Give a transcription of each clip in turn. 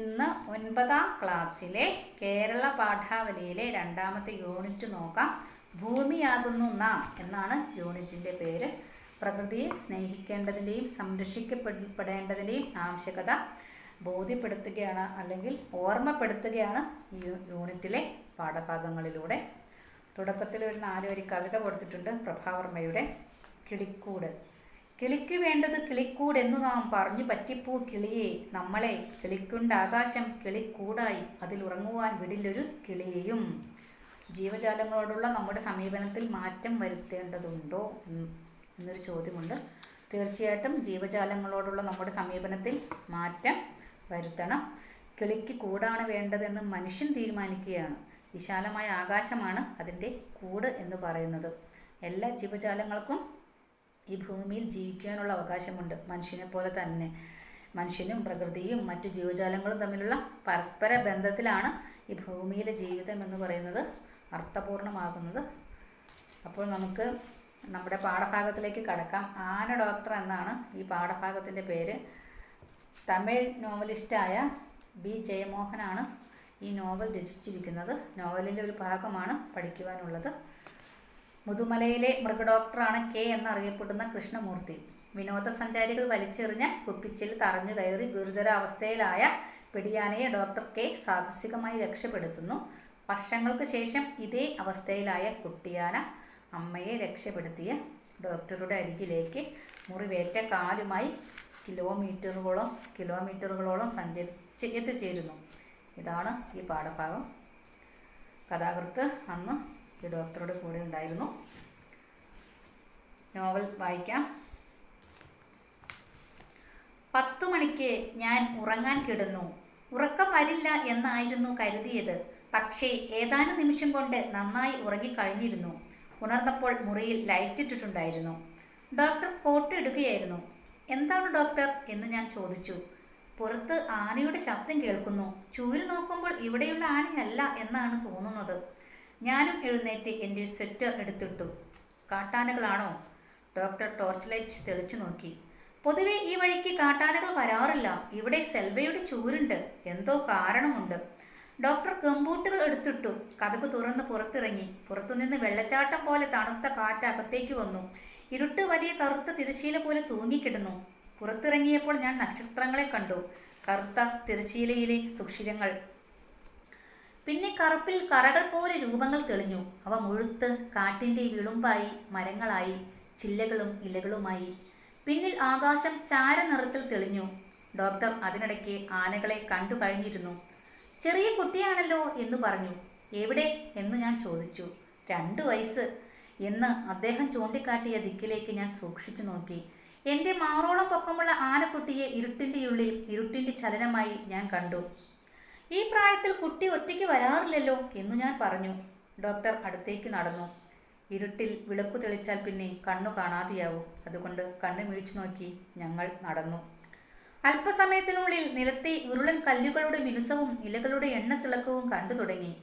ഇന്ന് 9ാം ക്ലാസ്സിലെ കേരള പാഠാവലിയിലെ രണ്ടാമത്തെ യൂണിറ്റ് നോക്കാം. ഭൂമിയാകുന്നു നാം എന്നാണ് യൂണിറ്റിൻ്റെ പേര്. പ്രകൃതിയെ സ്നേഹിക്കേണ്ടതിൻ്റെയും സംരക്ഷിക്കപ്പെടേണ്ടതിൻ്റെയും ആവശ്യകത ബോധ്യപ്പെടുത്തുകയാണ് അല്ലെങ്കിൽ ഓർമ്മപ്പെടുത്തുകയാണ് ഈ യൂണിറ്റിലെ പാഠഭാഗങ്ങളിലൂടെ. തുടക്കത്തിൽ ഒരു 4 വരി കവിത കൊടുത്തിട്ടുണ്ട്. പ്രഭാവർമ്മയുടെ കിളിക്കൂട്. കിളിക്കു വേണ്ടത് കിളിക്കൂട് എന്നു നാം പറഞ്ഞു പറ്റിപ്പൂ കിളിയെ, നമ്മളെ കിളിക്കുണ്ടാകാശം കിളിക്കൂടായി, അതിലുറങ്ങുവാൻ വിടില്ലൊരു കിളിയെയും. ജീവജാലങ്ങളോടുള്ള നമ്മുടെ സമീപനത്തിൽ മാറ്റം വരുത്തേണ്ടതുണ്ടോ എന്നൊരു ചോദ്യമുണ്ട്. തീർച്ചയായിട്ടും ജീവജാലങ്ങളോടുള്ള നമ്മുടെ സമീപനത്തിൽ മാറ്റം വരുത്തണം. കിളിക്ക് കൂടാണ് വേണ്ടതെന്ന് മനുഷ്യൻ തീരുമാനിക്കുകയാണ്. വിശാലമായ ആകാശമാണ് അതിൻ്റെ കൂട് എന്ന് പറയുന്നത്. എല്ലാ ജീവജാലങ്ങൾക്കും ഈ ഭൂമിയിൽ ജീവിക്കാനുള്ള അവകാശമുണ്ട്. മനുഷ്യനെ പോലെ തന്നെ മനുഷ്യനും പ്രകൃതിയും മറ്റു ജീവജാലങ്ങളും തമ്മിലുള്ള പരസ്പര ബന്ധത്തിലാണ് ഈ ഭൂമിയിലെ ജീവിതം എന്ന് പറയുന്നത് അർത്ഥപൂർണമാകുന്നത്. അപ്പോൾ നമുക്ക് നമ്മുടെ പാഠഭാഗത്തിലേക്ക് കടക്കാം. ആന ഡോക്ടർ എന്നാണ് ഈ പാഠഭാഗത്തിൻ്റെ പേര്. തമിഴ് നോവലിസ്റ്റായ ബി ജയമോഹനാണ് ഈ നോവൽ രചിച്ചിരിക്കുന്നത്. നോവലിൻ്റെ ഒരു ഭാഗമാണ് പഠിക്കുവാനുള്ളത്. മുതുമലയിലെ മൃഗഡോക്ടറാണ് കെ എന്നറിയപ്പെടുന്ന കൃഷ്ണമൂർത്തി. വിനോദസഞ്ചാരികൾ വലിച്ചെറിഞ്ഞ കുപ്പിച്ചിൽ തറഞ്ഞു കയറി ഗുരുതരാവസ്ഥയിലായ പിടിയാനയെ ഡോക്ടർ കെ സാഹസികമായി രക്ഷപ്പെടുത്തുന്നു. വർഷങ്ങൾക്ക് ശേഷം ഇതേ അവസ്ഥയിലായ കുട്ടിയാന അമ്മയെ രക്ഷപ്പെടുത്തിയ ഡോക്ടറുടെ അരികിലേക്ക് മുറിവേറ്റ കാലുമായി കിലോമീറ്ററുകളോളം സഞ്ചരിച്ച് എത്തിച്ചേരുന്നു. ഇതാണ് ഈ പാഠഭാഗം. കഥാകൃത്ത് അന്ന് ഈ ഡോക്ടറുടെ കൂടെ ഉണ്ടായിരുന്നു. നോവൽ വായിക്കാം. 10 മണിക്ക് ഞാൻ ഉറങ്ങാൻ കിടന്നു. ഉറക്കം വരില്ല എന്നായിരുന്നു കരുതിയത്. പക്ഷേ ഏതാനും നിമിഷം കൊണ്ട് നന്നായി ഉറങ്ങിക്കഴിഞ്ഞിരുന്നു. ഉണർന്നപ്പോൾ മുറിയിൽ ലൈറ്റ് ഇട്ടിട്ടുണ്ടായിരുന്നു. ഡോക്ടർ കോട്ട് ഇടുകയായിരുന്നു. എന്താണ് ഡോക്ടർ എന്ന് ഞാൻ ചോദിച്ചു. പുറത്ത് ആനയുടെ ശബ്ദം കേൾക്കുന്നു. ചൂര് നോക്കുമ്പോൾ ഇവിടെയുള്ള ആനയല്ല എന്നാണ് തോന്നുന്നത്. ഞാനും എഴുന്നേറ്റ് എൻ്റെ സ്വെറ്റർ എടുത്തിട്ടു. കാട്ടാനകളാണോ? ഡോക്ടർ ടോർച്ച് ലൈറ്റ് തെളിച്ചു നോക്കി. പൊതുവെ ഈ വഴിക്ക് കാട്ടാനകൾ വരാറില്ല. ഇവിടെ സെൽവയുടെ ചൂരുണ്ട്. എന്തോ കാരണമുണ്ട്. ഡോക്ടർ ഗംബൂട്ടുകൾ എടുത്തിട്ടു. കതക് തുറന്ന് പുറത്തിറങ്ങി. പുറത്തുനിന്ന് വെള്ളച്ചാട്ടം പോലെ തണുത്ത കാറ്റ് അകത്തേക്ക് വന്നു. ഇരുട്ട് വലിയ കറുത്ത തിരശ്ശീല പോലെ തൂങ്ങിക്കിടന്നു. പുറത്തിറങ്ങിയപ്പോൾ ഞാൻ നക്ഷത്രങ്ങളെ കണ്ടു. കറുത്ത തിരശ്ശീലയിലെ സുഷിരങ്ങൾ. പിന്നെ കറുപ്പിൽ കറകൾ പോലെ രൂപങ്ങൾ തെളിഞ്ഞു. അവ മുഴുത്ത് കാട്ടിൻ്റെ വിളുമ്പായി, മരങ്ങളായി, ചില്ലകളും ഇലകളുമായി. പിന്നിൽ ആകാശം ചാരനിറത്തിൽ തെളിഞ്ഞു. ഡോക്ടർ അതിനിടയ്ക്ക് ആനകളെ കണ്ടു കഴിഞ്ഞിരുന്നു. ചെറിയ കുട്ടിയാണല്ലോ എന്ന് പറഞ്ഞു. എവിടെ എന്ന് ഞാൻ ചോദിച്ചു. 2 വയസ്സ് എന്ന് അദ്ദേഹം ചൂണ്ടിക്കാട്ടിയ ദിക്കിലേക്ക് ഞാൻ സൂക്ഷിച്ചു നോക്കി. എൻ്റെ മാറോളം പൊക്കമുള്ള ആനക്കുട്ടിയെ ഇരുട്ടിൻ്റെ ചലനമായി ഞാൻ കണ്ടു. ഈ പ്രായത്തിൽ കുട്ടി ഒറ്റയ്ക്ക് വരാറില്ലല്ലോ എന്ന് ഞാൻ പറഞ്ഞു. ഡോക്ടർ അടുത്തേക്ക് നടന്നു. ഇരുട്ടിൽ വിളക്കു തെളിച്ചാൽ പിന്നെ കണ്ണു കാണാതെയാവും. അതുകൊണ്ട് കണ്ണ് മിഴിച്ചു നോക്കി ഞങ്ങൾ നടന്നു. അല്പസമയത്തിനുള്ളിൽ നിലത്തെ ഉരുളൻ കല്ലുകളുടെ മിനുസവും ഇലകളുടെ എണ്ണത്തിളക്കവും കണ്ടു തുടങ്ങി.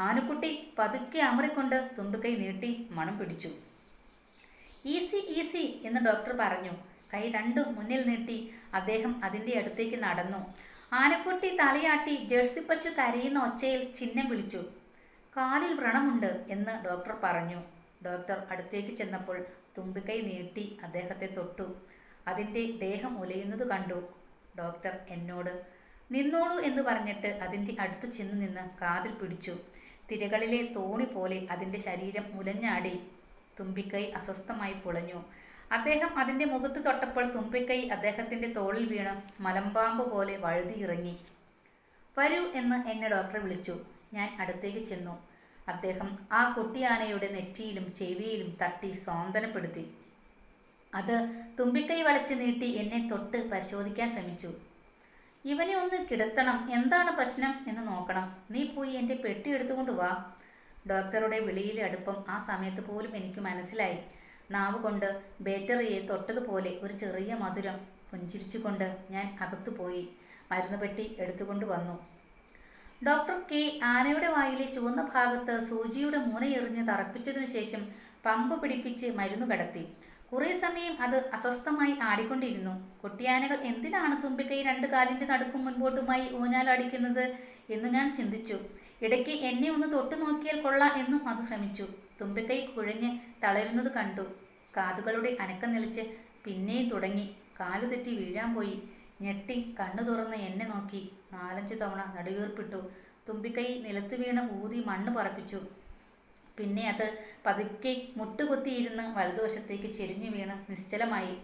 ആനക്കുട്ടി പതുക്കെ അമറിക്കൊണ്ട് തുമ്പുകൈ നീട്ടി മണം പിടിച്ചു. ഈസി ഈസി എന്ന് ഡോക്ടർ പറഞ്ഞു. കൈ രണ്ടും മുന്നിൽ നീട്ടി അദ്ദേഹം അതിൻ്റെ അടുത്തേക്ക് നടന്നു. ആനക്കുട്ടി തലയാട്ടി ജേഴ്സി പശു കരയുന്ന ഒച്ചയിൽ ചിഹ്നം വിളിച്ചു. കാലിൽ വ്രണമുണ്ട് എന്ന് ഡോക്ടർ പറഞ്ഞു. ഡോക്ടർ അടുത്തേക്ക് ചെന്നപ്പോൾ തുമ്പിക്കൈ നീട്ടി അദ്ദേഹത്തെ തൊട്ടു. അതിൻ്റെ ദേഹം ഉലയുന്നത് കണ്ടു. ഡോക്ടർ എന്നോട് നിന്നോളൂ എന്ന് പറഞ്ഞിട്ട് അതിൻ്റെ അടുത്ത് ചെന്ന് നിന്ന് കാതിൽ പിടിച്ചു. തിരകളിലെ തോണി പോലെ അതിൻ്റെ ശരീരം ഉലഞ്ഞാടി. തുമ്പിക്കൈ അസ്വസ്ഥമായി പുളഞ്ഞു. അദ്ദേഹം അതിൻ്റെ മുഖത്ത് തൊട്ടപ്പോൾ തുമ്പിക്കൈ അദ്ദേഹത്തിൻ്റെ തോളിൽ വീണ് മലമ്പാമ്പ് പോലെ വഴുതി ഇറങ്ങി. വരൂ എന്ന് എന്നെ ഡോക്ടർ വിളിച്ചു. ഞാൻ അടുത്തേക്ക് ചെന്നു. അദ്ദേഹം ആ കുട്ടിയാനയുടെ നെറ്റിയിലും ചെവിയിലും തട്ടി സ്വാന്തനപ്പെടുത്തി. അത് തുമ്പിക്കൈ വളച്ച് നീട്ടി എന്നെ തൊട്ട് പരിശോധിക്കാൻ ശ്രമിച്ചു. ഇവനെ ഒന്ന് കിടത്തണം. എന്താണ് പ്രശ്നം എന്ന് നോക്കണം. നീ പോയി എൻ്റെ പെട്ടി എടുത്തുകൊണ്ട് വാ. ഡോക്ടറുടെ വിളിയിലെ അടുപ്പം ആ സമയത്ത് പോലും എനിക്ക് മനസ്സിലായി. നാവ് കൊണ്ട് ബാറ്ററിയെ തൊട്ടതുപോലെ ഒരു ചെറിയ മധുരം. പുഞ്ചിരിച്ചുകൊണ്ട് ഞാൻ അകത്തുപോയി മരുന്ന് പെട്ടി എടുത്തുകൊണ്ട് വന്നു. ഡോക്ടർ കെ ആനയുടെ വായിലെ ചുവന്ന ഭാഗത്ത് സൂചിയുടെ മുനയെറിഞ്ഞ് തറപ്പിച്ചതിനു ശേഷം പമ്പ് പിടിപ്പിച്ച് മരുന്ന് കടത്തി. കുറേ സമയം അത് അസ്വസ്ഥമായി ആടിക്കൊണ്ടിരുന്നു. കുട്ടിയാനകൾ എന്തിനാണ് തുമ്പിക്കൈ രണ്ട് കാലിൻ്റെ നടുക്കും മുൻപോട്ടുമായി ഊഞ്ഞാലടിക്കുന്നത് എന്ന് ഞാൻ ചിന്തിച്ചു. ഇടയ്ക്ക് എന്നെ ഒന്ന് തൊട്ടു നോക്കിയാൽ കൊള്ളാം എന്നും അത് ശ്രമിച്ചു. തുമ്പിക്കൈ കുഴഞ്ഞ് തളരുന്നത് കണ്ടു. കാതുകളുടെ അനക്കം നിലച്ച് പിന്നെയും തുടങ്ങി. കാലു തെറ്റി വീഴാൻ പോയി. ഞെട്ടി കണ്ണു തുറന്ന് എന്നെ നോക്കി 4-5 തവണ നടുവീർപ്പിട്ടു. തുമ്പിക്കൈ നിലത്ത് വീണ് ഊതി മണ്ണ് പറപ്പിച്ചു. പിന്നെ അത് പതുക്കെ മുട്ടുകുത്തിയിരുന്ന് വലതുവശത്തേക്ക് ചെരിഞ്ഞു വീണ് നിശ്ചലമായി.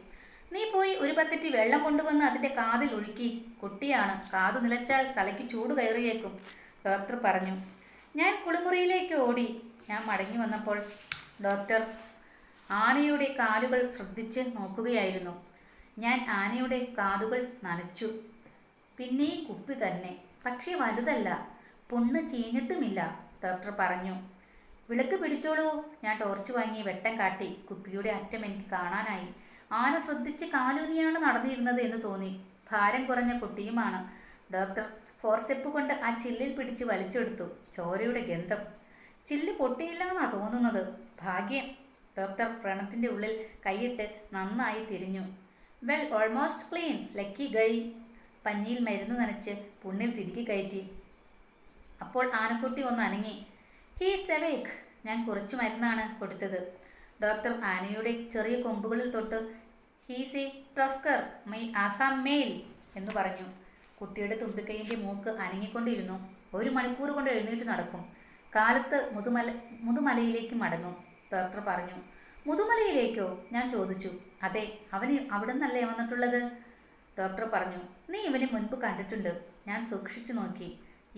നീ പോയി ഒരു ബക്കറ്റ് വെള്ളം കൊണ്ടുവന്ന് അതിൻ്റെ കാതിൽ ഒഴുക്കി. കുട്ടിയാണ്, കാതു നിലച്ചാൽ തലയ്ക്ക് ചൂട് കയറിയേക്കും, ഡോക്ടർ പറഞ്ഞു. ഞാൻ കുളിമുറിയിലേക്ക് ഓടി. ഞാൻ മടങ്ങി വന്നപ്പോൾ ഡോക്ടർ ആനയുടെ കാലുകൾ ശ്രദ്ധിച്ച് നോക്കുകയായിരുന്നു. ഞാൻ ആനയുടെ കാതുകൾ നനച്ചു. പിന്നെയും കുപ്പി തന്നെ, പക്ഷേ വലുതല്ല, പുണ്ണ് ചീഞ്ഞിട്ടുമില്ല, ഡോക്ടർ പറഞ്ഞു. വിളക്ക് പിടിച്ചോളൂ. ഞാൻ ടോർച്ച് വാങ്ങി വെട്ടം കാട്ടി. കുപ്പിയുടെ അറ്റം എനിക്ക് കാണാനായി. ആന ശ്രദ്ധിച്ച് കാലൂനിയാണ് നടന്നിരുന്നത് എന്ന് തോന്നി. ഭാരം കുറഞ്ഞ കുട്ടിയുമാണ്. ഡോക്ടർ ഫോർസെപ്പ് കൊണ്ട് ആ ചില്ലിൽ പിടിച്ച് വലിച്ചെടുത്തു. ചോരയുടെ ഗന്ധം. ചില്ല് പൊട്ടിയില്ലെന്നാണ് തോന്നുന്നത്. ഭാഗ്യം. ഡോക്ടർ വ്രണത്തിൻ്റെ ഉള്ളിൽ കൈയിട്ട് നന്നായി തിരിഞ്ഞു. Well, almost clean, lucky guy. പഞ്ഞിയിൽ മരുന്ന് നനച്ച് പുണ്ണിൽ തിരികെ കയറ്റി. അപ്പോൾ ആനക്കുട്ടി ഒന്ന് അനങ്ങി. He's awake. ഞാൻ കുറച്ച് മരുന്നാണ് കൊടുത്തത്. ഡോക്ടർ ആനയുടെ ചെറിയ കൊമ്പുകളിൽ തൊട്ട് ഹീസ് എ ടസ്കർ, മൈ ആഹാ മെയിൽ എന്ന് പറഞ്ഞു. കുട്ടിയുടെ തുമ്പിക്കൈയിൻ്റെ മൂക്ക് അനങ്ങിക്കൊണ്ടിരുന്നു. 1 മണിക്കൂർ കൊണ്ട് എഴുന്നേറ്റ് നടക്കും. കാലത്ത് മുതുമലയിലേക്ക് മടങ്ങും, ഡോക്ടർ പറഞ്ഞു. മുതുമലയിലേക്കോ? ഞാൻ ചോദിച്ചു. അതെ, അവന് അവിടെ നിന്നല്ലേ വന്നിട്ടുള്ളത്, ഡോക്ടർ പറഞ്ഞു. നീ ഇവനെ മുൻപ് കണ്ടിട്ടുണ്ട്. ഞാൻ സൂക്ഷിച്ചു നോക്കി.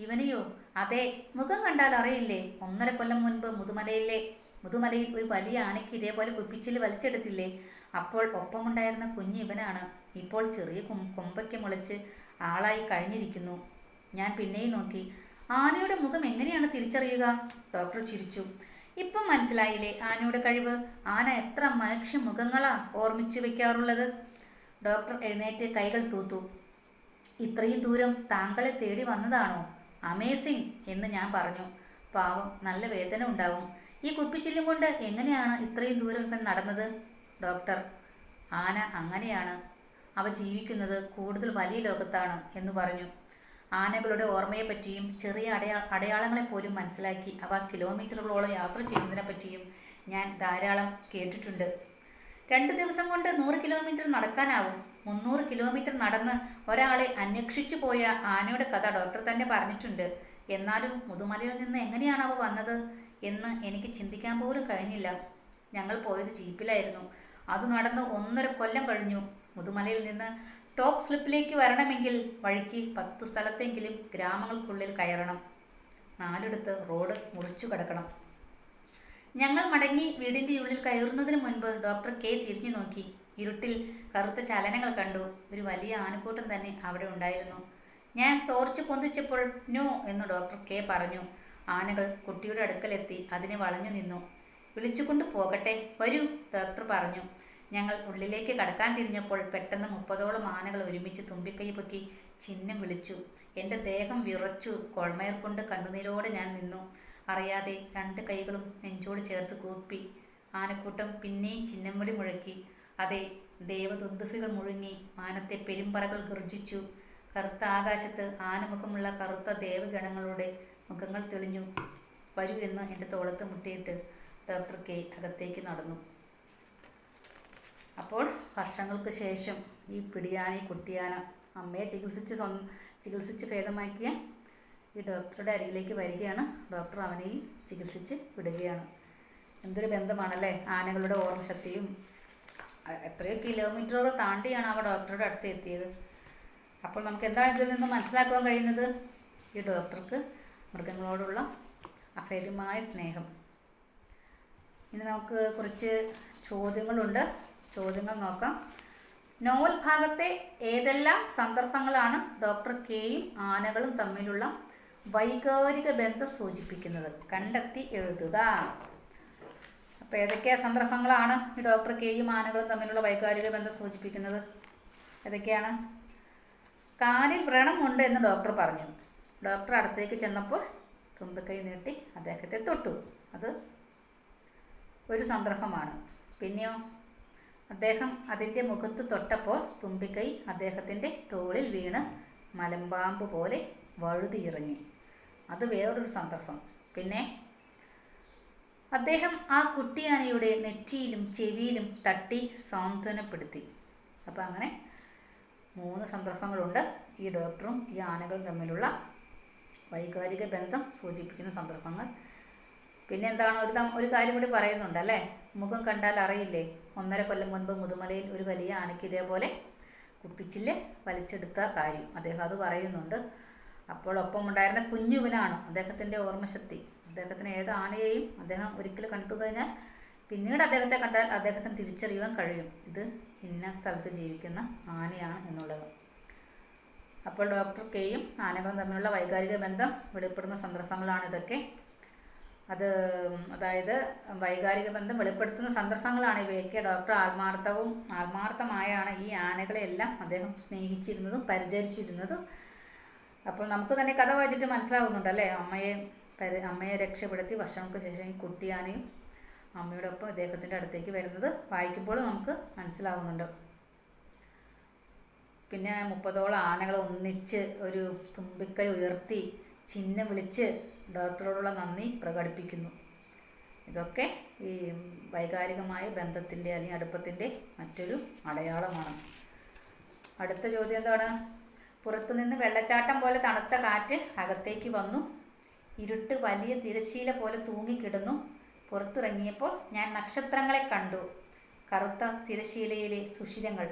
ഇവനെയോ? അതെ, മുഖം കണ്ടാൽ അറിയില്ലേ. 1.5 കൊല്ലം മുൻപ് മുതുമലയിൽ ഒരു വലിയ ആനയ്ക്ക് ഇതേപോലെ കുപ്പിച്ചിൽ വലിച്ചെടുത്തില്ലേ? അപ്പോൾ ഒപ്പമുണ്ടായിരുന്ന കുഞ്ഞ് ഇവനാണ്. ഇപ്പോൾ ചെറിയ കൊമ്പയ്ക്ക് മുളച്ച് ആളായി കഴിഞ്ഞിരിക്കുന്നു. ഞാൻ പിന്നെയും നോക്കി. ആനയുടെ മുഖം എങ്ങനെയാണ് തിരിച്ചറിയുക? ഡോക്ടർ ചിരിച്ചു. ഇപ്പം മനസ്സിലായില്ലേ ആനയുടെ കഴിവ്? ആന എത്ര മനുഷ്യ മുഖങ്ങളാ ഓർമ്മിച്ചു വെക്കാറുള്ളത്? ഡോക്ടർ എഴുന്നേറ്റ് കൈകൾ തൂത്തു. ഇത്രയും ദൂരം താങ്കളെ തേടി വന്നതാണോ? അമേസിങ് എന്ന് ഞാൻ പറഞ്ഞു. പാവം, നല്ല വേദന ഉണ്ടാവും. ഈ കുപ്പിച്ചില്ലും കൊണ്ട് എങ്ങനെയാണ് ഇത്രയും ദൂരം ഇവൻ നടന്നത്? ഡോക്ടർ, ആന അങ്ങനെയാണ്. അവ ജീവിക്കുന്നത് കൂടുതൽ വലിയ ലോകത്താണ് എന്ന് പറഞ്ഞു. ആനകളുടെ ഓർമ്മയെപ്പറ്റിയും ചെറിയ അടയാളങ്ങളെപ്പോലും മനസ്സിലാക്കി അവ കിലോമീറ്ററുകളോളം യാത്ര ചെയ്യുന്നതിനെപ്പറ്റിയും ഞാൻ ധാരാളം കേട്ടിട്ടുണ്ട്. 2 ദിവസം കൊണ്ട് 100 കിലോമീറ്റർ നടക്കാനാവും. 300 കിലോമീറ്റർ നടന്ന് ഒരാളെ അന്വേഷിച്ചു പോയ ആനയുടെ കഥ ഡോക്ടർ തന്നെ പറഞ്ഞിട്ടുണ്ട്. എന്നാലും മുതുമലയിൽ നിന്ന് എങ്ങനെയാണ് അവ വന്നത് എന്ന് എനിക്ക് ചിന്തിക്കാൻ പോലും കഴിഞ്ഞില്ല. ഞങ്ങൾ പോയത് ജീപ്പിലായിരുന്നു. അത് നടന്ന് 1.5 കൊല്ലം കഴിഞ്ഞു. മുതുമലയിൽ നിന്ന് ടോപ്പ് സ്ലിപ്പിലേക്ക് വരണമെങ്കിൽ വഴിക്ക് 10 സ്ഥലത്തെങ്കിലും ഗ്രാമങ്ങൾക്കുള്ളിൽ കയറണം. 4 റോഡ് മുറിച്ചു കടക്കണം. ഞങ്ങൾ മടങ്ങി വീടിൻ്റെ ഉള്ളിൽ കയറുന്നതിന് മുൻപ് ഡോക്ടർ കെ തിരിഞ്ഞു നോക്കി. ഇരുട്ടിൽ കറുത്ത ചലനങ്ങൾ കണ്ടു. ഒരു വലിയ ആനക്കൂട്ടം തന്നെ അവിടെ ഉണ്ടായിരുന്നു. ഞാൻ ടോർച്ച് പൊന്തിച്ചപ്പോൾ നോ എന്ന് ഡോക്ടർ കെ പറഞ്ഞു. ആനകൾ കുട്ടിയുടെ അടുക്കലെത്തി അതിനെ വളഞ്ഞു നിന്നു. വിളിച്ചുകൊണ്ട് പോകട്ടെ, വരൂ, ഡോക്ടർ പറഞ്ഞു. ഞങ്ങൾ ഉള്ളിലേക്ക് കടക്കാൻ തിരിഞ്ഞപ്പോൾ പെട്ടെന്ന് 30ഓളം ആനകൾ ഒരുമിച്ച് തുമ്പിക്കൈ പൊക്കി ചിഹ്നം വിളിച്ചു. എൻ്റെ ദേഹം വിറച്ചു. കോൾമയർ കൊണ്ട് കണ്ണുനീരോടെ ഞാൻ നിന്നു. അറിയാതെ 2 കൈകളും നെഞ്ചോട് ചേർത്ത് കൂപ്പി. ആനക്കൂട്ടം പിന്നെയും ചിഹ്നം വിളി മുഴക്കി. അതെ, ദേവദുന്ദുഭികൾ മുഴുങ്ങി. മാനത്തെ പെരുമ്പറകൾ ഗർജിച്ചു. കറുത്ത ആകാശത്ത് ആനമുഖമുള്ള കറുത്ത ദേവഗണങ്ങളുടെ മുഖങ്ങൾ തെളിഞ്ഞു. വരൂ എന്ന് എൻ്റെ തോളത്ത് മുട്ടിയിട്ട് ഡോക്ടർ കെ അകത്തേക്ക് നടന്നു. അപ്പോൾ വർഷങ്ങൾക്ക് ശേഷം ഈ പിടിയാന കുട്ടിയാന അമ്മയെ ചികിത്സിച്ച് ഭേദമാക്കിയ ഈ ഡോക്ടറുടെ അരികിലേക്ക് വരികയാണ്. ഡോക്ടർ അവനെയും ചികിത്സിച്ച് വിടുകയാണ്. എന്തൊരു ബന്ധമാണല്ലേ ആനകളുടെ ഓർമ്മശക്തിയും. എത്രയോ കിലോമീറ്ററുകൾ താണ്ടിയാണ് അവ ഡോക്ടറുടെ അടുത്ത് എത്തിയത്. അപ്പോൾ നമുക്ക് എന്താണ് ഇതിൽ നിന്ന് മനസ്സിലാക്കാൻ കഴിയുന്നത്? ഈ ഡോക്ടർക്ക് മൃഗങ്ങളോടുള്ള അഭേദ്യമായ സ്നേഹം. ഇനി നമുക്ക് കുറച്ച് ചോദ്യങ്ങളുണ്ട്. ചോദ്യങ്ങൾ നോക്കാം. നോവൽ ഭാഗത്തെ ഏതെല്ലാം സന്ദർഭങ്ങളാണ് ഡോക്ടർ കെയും ആനകളും തമ്മിലുള്ള വൈകാരിക ബന്ധം സൂചിപ്പിക്കുന്നത്? കണ്ടെത്തി എഴുതുക. അപ്പോൾ ഏതൊക്കെ സന്ദർഭങ്ങളാണ് ഈ ഡോക്ടർ കെയും ആനകളും തമ്മിലുള്ള വൈകാരിക ബന്ധം സൂചിപ്പിക്കുന്നത്? ഏതൊക്കെയാണ്? കാലിൽ വ്രണമുണ്ട് എന്ന് ഡോക്ടർ പറഞ്ഞു. ഡോക്ടർ അടുത്തേക്ക് ചെന്നപ്പോൾ തുമ്പിക്കൈ നീട്ടി അദ്ദേഹത്തെ തൊട്ടു. അത് ഒരു സന്ദർഭമാണ്. പിന്നെയോ, അദ്ദേഹം അതിൻ്റെ മുഖത്ത് തൊട്ടപ്പോൾ തുമ്പിക്കൈ അദ്ദേഹത്തിൻ്റെ തോളിൽ വീണ് മലമ്പാമ്പ് പോലെ വഴുതിയിറങ്ങി. അത് വേറൊരു സന്ദർഭം. പിന്നെ അദ്ദേഹം ആ കുട്ടിയാനയുടെ നെറ്റിയിലും ചെവിയിലും തട്ടി സാന്ത്വനപ്പെടുത്തി. അപ്പം അങ്ങനെ 3 സന്ദർഭങ്ങളുണ്ട്. ഈ ഡോക്ടറും ഈ ആനകളും തമ്മിലുള്ള വൈകാരിക ബന്ധം സൂചിപ്പിക്കുന്ന സന്ദർഭങ്ങൾ. പിന്നെ എന്താണ് ഒരു കാര്യം കൂടി പറയുന്നുണ്ട് അല്ലേ, മുഖം കണ്ടാൽ അറിയില്ലേ. 1.5 കൊല്ലം മുൻപ് മുതുമലയിൽ ഒരു വലിയ ആനയ്ക്ക് ഇതേപോലെ കുപ്പിച്ചില് വലിച്ചെടുത്ത കാര്യം അദ്ദേഹം അത് പറയുന്നുണ്ട്. അപ്പോൾ ഒപ്പം ഉണ്ടായിരുന്ന കുഞ്ഞുവിനാണ് അദ്ദേഹത്തിൻ്റെ ഓർമ്മശക്തി. അദ്ദേഹത്തിന് ഏത് ആനയെയും അദ്ദേഹം ഒരിക്കൽ കണ്ടു കഴിഞ്ഞാൽ പിന്നീട് അദ്ദേഹത്തെ കണ്ടാൽ അദ്ദേഹത്തിന് തിരിച്ചറിയുവാൻ കഴിയും, ഇത് ഇന്ന സ്ഥലത്ത് ജീവിക്കുന്ന ആനയാണ് എന്നുള്ളത്. അപ്പോൾ ഡോക്ടർ കെയും ആനകളും തമ്മിലുള്ള വൈകാരിക ബന്ധം വെളിപ്പെടുന്ന സന്ദർഭങ്ങളാണ് ഇതൊക്കെ. അതായത് വൈകാരിക ബന്ധം വെളിപ്പെടുത്തുന്ന സന്ദർഭങ്ങളാണ് ഇവയൊക്കെ. ഡോക്ടർ ആത്മാർത്ഥമായാണ് ഈ ആനകളെയെല്ലാം അദ്ദേഹം സ്നേഹിച്ചിരുന്നതും പരിചരിച്ചിരുന്നതും. അപ്പോൾ നമുക്ക് തന്നെ കഥ വായിച്ചിട്ട് മനസ്സിലാവുന്നുണ്ട് അല്ലേ, അമ്മയെ രക്ഷപ്പെടുത്തി വർഷങ്ങൾക്ക് ശേഷം ഈ കുട്ടിയാനയും അമ്മയോടൊപ്പം ഇദ്ദേഹത്തിൻ്റെ അടുത്തേക്ക് വരുന്നത് വായിക്കുമ്പോൾ നമുക്ക് മനസ്സിലാവുന്നുണ്ട്. പിന്നെ 30ഓളം ആനകൾ ഒന്നിച്ച് ഒരു തുമ്പിക്കൈ ഉയർത്തി ചിഹ്നം വിളിച്ച് ഡോക്ടറോടുള്ള നന്ദി പ്രകടിപ്പിക്കുന്നു. ഇതൊക്കെ ഈ വൈകാരികമായ ബന്ധത്തിൻ്റെ അല്ലെങ്കിൽ അടുപ്പത്തിൻ്റെ മറ്റൊരു അടയാളമാണ്. അടുത്ത ചോദ്യം എന്താണ്? പുറത്തുനിന്ന് വെള്ളച്ചാട്ടം പോലെ തണുത്ത കാറ്റ് അകത്തേക്ക് വന്നു. ഇരുട്ട് വലിയ തിരശ്ശീല പോലെ തൂങ്ങിക്കിടന്നു. പുറത്തിറങ്ങിയപ്പോൾ ഞാൻ നക്ഷത്രങ്ങളെ കണ്ടു, കറുത്ത തിരശ്ശീലയിലെ സുഷിരങ്ങൾ.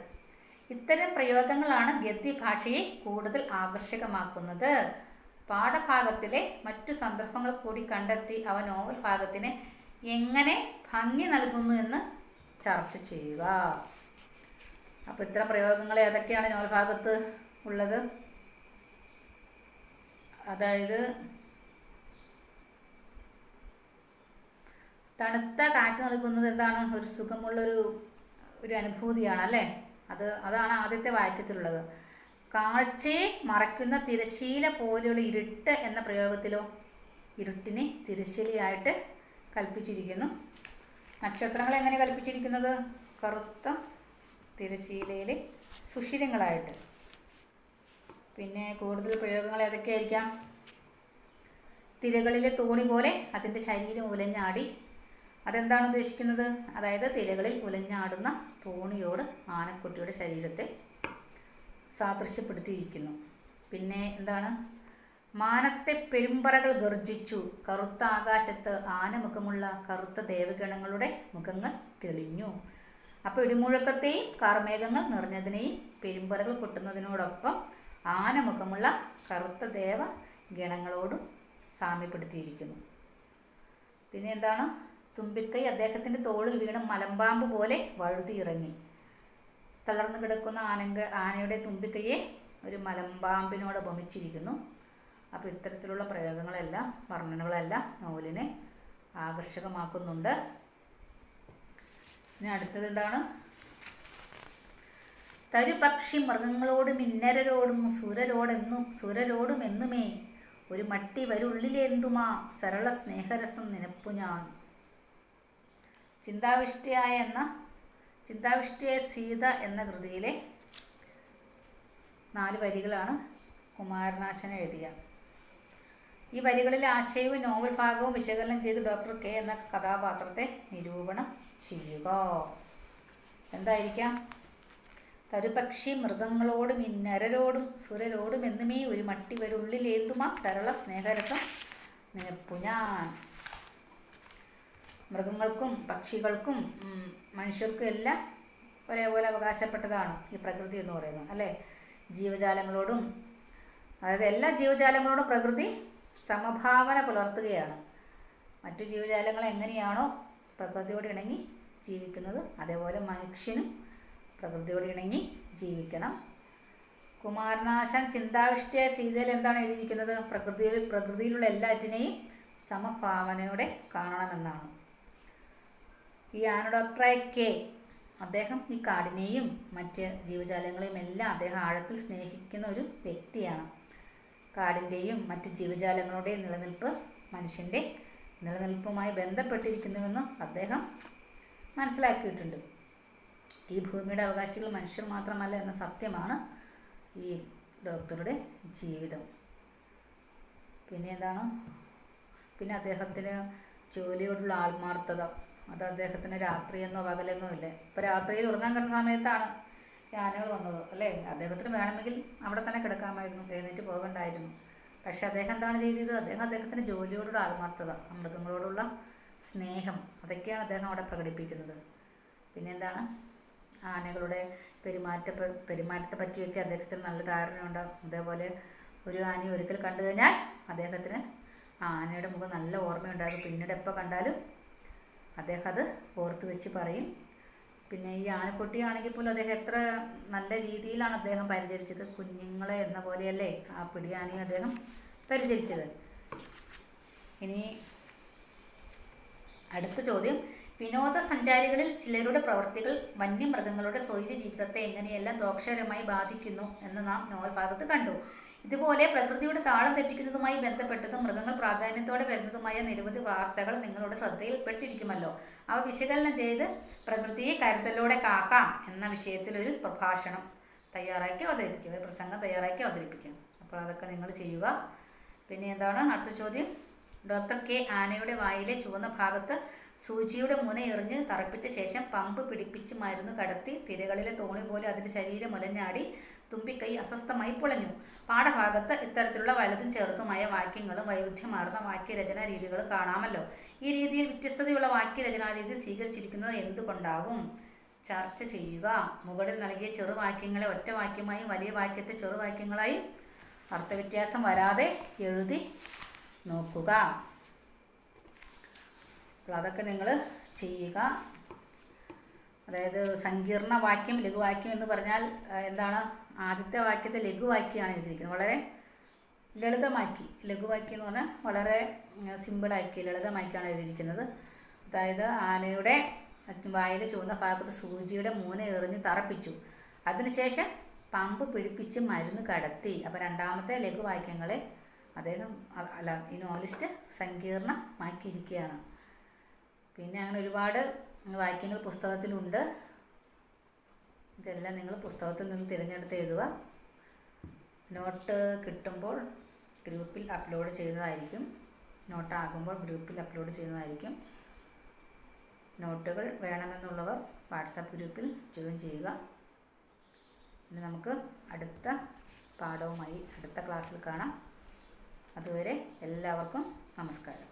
ഇത്തരം പ്രയോഗങ്ങളാണ് ഗദ്യഭാഷയെ കൂടുതൽ ആകർഷകമാക്കുന്നത്. പാഠഭാഗത്തിലെ മറ്റു സന്ദർഭങ്ങൾ കൂടി കണ്ടെത്തി അവ നോവൽ ഭാഗത്തിന് എങ്ങനെ ഭംഗി നൽകുന്നു എന്ന് ചർച്ച ചെയ്യുക. അപ്പോൾ ഇത്തരം പ്രയോഗങ്ങൾ ഏതൊക്കെയാണ് നോവൽ ഭാഗത്ത് ഉള്ളത്? അതായത് തണുത്ത കാറ്റ് നൽകുന്നത് എന്താണ്? ഒരു സുഖമുള്ളൊരു അനുഭൂതിയാണ് അല്ലേ. അതാണ് ആദ്യത്തെ വാക്യത്തിലുള്ളത്. കാഴ്ചയെ മറയ്ക്കുന്ന തിരശ്ശീല പോലെയുള്ള ഇരുട്ട് എന്ന പ്രയോഗത്തിലോ ഇരുട്ടിനെ തിരശ്ശീലയായിട്ട് കൽപ്പിച്ചിരിക്കുന്നു. നക്ഷത്രങ്ങൾ എങ്ങനെ കൽപ്പിച്ചിരിക്കുന്നത്? കറുത്ത തിരശ്ശീലയിലെ സുഷിരങ്ങളായിട്ട്. പിന്നെ കൂടുതൽ പ്രയോഗങ്ങൾ ഏതൊക്കെയായിരിക്കാം? തിരകളിലെ തോണി പോലെ അതിൻ്റെ ശരീരം ഉലഞ്ഞാടി. അതെന്താണ് ഉദ്ദേശിക്കുന്നത്? അതായത് തിരകളിൽ ഉലഞ്ഞാടുന്ന തോണിയോട് ആനക്കുട്ടിയുടെ ശരീരത്തെ സാദൃശ്യപ്പെടുത്തിയിരിക്കുന്നു. പിന്നെ എന്താണ്? മാനത്തെ പെരുമ്പറകൾ ഗർജിച്ചു. കറുത്ത ആകാശത്ത് ആനമുഖമുള്ള കറുത്ത ദേവഗണങ്ങളുടെ മുഖങ്ങൾ തെളിഞ്ഞു. അപ്പോൾ ഇടിമുഴക്കത്തെയും കാർമേഘങ്ങൾ നിറഞ്ഞതിനെയും പെരുമ്പറകൾ കൊട്ടുന്നതിനോടൊപ്പം ആനമുഖമുള്ള കറുത്ത ദേവഗണങ്ങളോടും സാമ്യപ്പെടുത്തിയിരിക്കുന്നു. പിന്നെ എന്താണ്? തുമ്പിക്കൈ അദ്ദേഹത്തിൻ്റെ തോളിൽ വീണ് മലമ്പാമ്പ് പോലെ വഴുതിയിറങ്ങി. തളർന്നു കിടക്കുന്ന ആനയുടെ തുമ്പിക്കൈയെ ഒരു മലമ്പാമ്പിനോട് ഉപമിച്ചിരിക്കുന്നു. അപ്പോൾ ഇത്തരത്തിലുള്ള പ്രയോഗങ്ങളെല്ലാം വർണ്ണനകളെല്ലാം നോവലിനെ ആകർഷകമാക്കുന്നുണ്ട്. ഇനി അടുത്തത് എന്താണ്? തരുപക്ഷി മൃഗങ്ങളോടും ഇന്നരരോടും സുരരോടും എന്നുമേ ഒരു മട്ടി വരുള്ളിലെന്തുമാ സരള സ്നേഹരസം നിനപ്പു ഞാൻ. ചിന്താവിഷ്ടിയായ സീത എന്ന കൃതിയിലെ 4 വരികളാണ് കുമാരനാശാൻ എഴുതിയ. ഈ വരികളിലെ ആശയവും നോവൽ ഭാഗവും വിശകലനം ചെയ്ത് ഡോക്ടർ കെ എന്ന കഥാപാത്രത്തെ നിരൂപണം ചെയ്യുക. എന്തായിരിക്കാം? തരുപക്ഷി മൃഗങ്ങളോടും ഇന്നരരോടും സുരരോടും എന്നുമേ ഒരു മട്ടി വരുള്ളിലേന്തുമാ സരള സ്നേഹരസം നിനപ്പു ഞാൻ. മൃഗങ്ങൾക്കും പക്ഷികൾക്കും മനുഷ്യർക്കും എല്ലാം ഒരേപോലെ അവകാശപ്പെട്ടതാണ് ഈ പ്രകൃതി എന്ന് പറയുന്നത് അല്ലേ. ജീവജാലങ്ങളോടും, അതായത് എല്ലാ ജീവജാലങ്ങളോടും പ്രകൃതി സമഭാവന പുലർത്തുകയാണ്. മറ്റു ജീവജാലങ്ങൾ എങ്ങനെയാണോ പ്രകൃതിയോട് ഇണങ്ങി ജീവിക്കുന്നത് അതേപോലെ മനുഷ്യനും പ്രകൃതിയോട് ഇണങ്ങി ജീവിക്കണം. കുമാരനാശാൻ ചിന്താവിഷ്ടിയായ സീതയിൽ എന്താണ് എഴുതിയിരിക്കുന്നത്? പ്രകൃതിയിലുള്ള എല്ലാറ്റിനെയും സമഭാവനയോടെ കാണണമെന്നാണ്. ഈ ആന ഡോക്ടറായ കെ അദ്ദേഹം ഈ കാടിനെയും മറ്റ് ജീവജാലങ്ങളെയും എല്ലാം അദ്ദേഹം ആഴത്തിൽ സ്നേഹിക്കുന്ന ഒരു വ്യക്തിയാണ്. കാടിൻ്റെയും മറ്റ് ജീവജാലങ്ങളുടെയും നിലനിൽപ്പ് മനുഷ്യൻ്റെ നിലനിൽപ്പുമായി ബന്ധപ്പെട്ടിരിക്കുന്നുവെന്ന് അദ്ദേഹം മനസ്സിലാക്കിയിട്ടുണ്ട്. ഈ ഭൂമിയുടെ അവകാശികൾ മനുഷ്യർ മാത്രമല്ല എന്ന സത്യമാണ് ഈ ഡോക്ടറുടെ ജീവിതം. പിന്നെ എന്താണ്, പിന്നെ അദ്ദേഹത്തിന് ജോലിയോടുള്ള ആത്മാർത്ഥത. അത് അദ്ദേഹത്തിന് രാത്രിയെന്നോ പകലെന്നോ ഇല്ല. ഇപ്പോൾ രാത്രിയിൽ ഉറങ്ങാൻ കിടന്ന സമയത്താണ് ഈ ആനകൾ വന്നത് അല്ലേ. അദ്ദേഹത്തിന് വേണമെങ്കിൽ അവിടെ തന്നെ കിടക്കാമായിരുന്നു, എഴുന്നേറ്റ് പോകണ്ടായിരുന്നു. പക്ഷെ അദ്ദേഹം എന്താണ് ചെയ്തത്? അദ്ദേഹത്തിന് ജോലിയോടുള്ള ആത്മാർത്ഥത, മൃഗങ്ങളോടുള്ള സ്നേഹം, അതൊക്കെയാണ് അദ്ദേഹം അവിടെ പ്രകടിപ്പിക്കുന്നത്. പിന്നെ എന്താണ്, ആനകളുടെ പെരുമാറ്റത്തെ പറ്റിയൊക്കെ അദ്ദേഹത്തിന് നല്ല ധാരണയുണ്ടാകും. അതേപോലെ ഒരു ആനയെ ഒരിക്കൽ കണ്ടു കഴിഞ്ഞാൽ അദ്ദേഹത്തിന് ആ ആനയുടെ മുഖം നല്ല ഓർമ്മയുണ്ടാകും. പിന്നീട് എപ്പോൾ കണ്ടാലും അദ്ദേഹം അത് ഓർത്ത് വെച്ച് പറയും. പിന്നെ ഈ ആനക്കുട്ടിയാണെങ്കിൽ പോലും അദ്ദേഹം എത്ര നല്ല രീതിയിലാണ് അദ്ദേഹം പരിചരിച്ചത്. കുഞ്ഞുങ്ങളെ എന്ന പോലെയല്ലേ ആ പിടിയാനയെ അദ്ദേഹം പരിചരിച്ചത്. ഇനി അടുത്ത ചോദ്യം, വിനോദസഞ്ചാരികളിൽ ചിലരുടെ പ്രവൃത്തികൾ വന്യമൃഗങ്ങളുടെ സ്വൈര്യ ജീവിതത്തെ എങ്ങനെയെല്ലാം ദോഷകരമായി ബാധിക്കുന്നു എന്ന് നാം നോവൽ ഭാഗത്ത് കണ്ടു. ഇതുപോലെ പ്രകൃതിയുടെ താളം തെറ്റിക്കുന്നതുമായി ബന്ധപ്പെട്ടതും മൃഗങ്ങൾ പ്രാധാന്യത്തോടെ വരുന്നതുമായ നിരവധി വാർത്തകൾ നിങ്ങളുടെ ശ്രദ്ധയിൽപ്പെട്ടിരിക്കുമല്ലോ. അവ വിശകലനം ചെയ്ത് പ്രകൃതിയെ കരുതലോടെ കാക്കാം എന്ന വിഷയത്തിൽ ഒരു പ്രഭാഷണം തയ്യാറാക്കി അവതരിപ്പിക്കും, ഒരു പ്രസംഗം തയ്യാറാക്കി അവതരിപ്പിക്കും. അപ്പോൾ അതൊക്കെ നിങ്ങൾ ചെയ്യുക. പിന്നെ എന്താണ് അടുത്ത ചോദ്യം, ഡോക്ടർ കെ ആനയുടെ വായിലെ ചുവന്ന ഭാഗത്ത് സൂചിയുടെ മുന എറിഞ്ഞ് തറപ്പിച്ച ശേഷം പമ്പ് പിടിപ്പിച്ച് മരുന്ന് കടത്തി തിരകളിലെ തോണി പോലെ അതിൻ്റെ ശരീരം മുലഞ്ഞാടി തുമ്പിക്കൈ അസ്വസ്ഥമായി പൊളഞ്ഞു. പാഠഭാഗത്ത് ഇത്തരത്തിലുള്ള വലുതും ചെറുതുമായ വാക്യങ്ങളും വൈവിധ്യമാർന്ന വാക്യരചനാ രീതികളും കാണാമല്ലോ. ഈ രീതിയിൽ വ്യത്യസ്തതയുള്ള വാക്യരചനാ രീതി സ്വീകരിച്ചിരിക്കുന്നത് എന്തുകൊണ്ടാവും? ചർച്ച ചെയ്യുക. മുകളിൽ നൽകിയ ചെറുവാക്യങ്ങളെ ഒറ്റ വാക്യമായും വലിയ വാക്യത്തെ ചെറുവാക്യങ്ങളായും അർത്ഥവ്യത്യാസം വരാതെ എഴുതി നോക്കുക. അപ്പോൾ അതൊക്കെ നിങ്ങൾ ചെയ്യുക. അതായത് സങ്കീർണ വാക്യം, ലഘുവാക്യം എന്ന് പറഞ്ഞാൽ എന്താണ്? ആദ്യത്തെ വാക്യത്തെ ലഘുവാക്കിയാണ് എഴുതിയിരിക്കുന്നത്, വളരെ ലളിതമാക്കി. ലഘുവാക്യം എന്ന് പറഞ്ഞാൽ വളരെ സിമ്പിളാക്കി ലളിതമാക്കിയാണ് എഴുതിയിരിക്കുന്നത്. അതായത് ആനയുടെ വായിൽ ചുവന്ന ഭാഗത്ത് സൂചിയുടെ മൂന എറിഞ്ഞ് തറപ്പിച്ചു, അതിനുശേഷം പമ്പ് പിടിപ്പിച്ച് മരുന്ന് കടത്തി. അപ്പോൾ രണ്ടാമത്തെ ലഘുവാക്യങ്ങളെ അദ്ദേഹം ഈ നോവലിസ്റ്റ് സങ്കീർണമാക്കിയിരിക്കുകയാണ്. പിന്നെ അങ്ങനെ ഒരുപാട് വാക്യങ്ങൾ പുസ്തകത്തിലുണ്ട്. ഇതെല്ലാം നിങ്ങൾ പുസ്തകത്തിൽ നിന്ന് തിരഞ്ഞെടുത്ത് എഴുതുക. നോട്ട് കിട്ടുമ്പോൾ ഗ്രൂപ്പിൽ അപ്ലോഡ് ചെയ്യുന്നതായിരിക്കും. നോട്ടാകുമ്പോൾ ഗ്രൂപ്പിൽ അപ്ലോഡ് ചെയ്യുന്നതായിരിക്കും. നോട്ടുകൾ വേണമെന്നുള്ളവർ വാട്സാപ്പ് ഗ്രൂപ്പിൽ ജോയിൻ ചെയ്യുക. ഇനി നമുക്ക് അടുത്ത പാഠവുമായി അടുത്ത ക്ലാസ്സിൽ കാണാം. അതുവരെ എല്ലാവർക്കും നമസ്കാരം.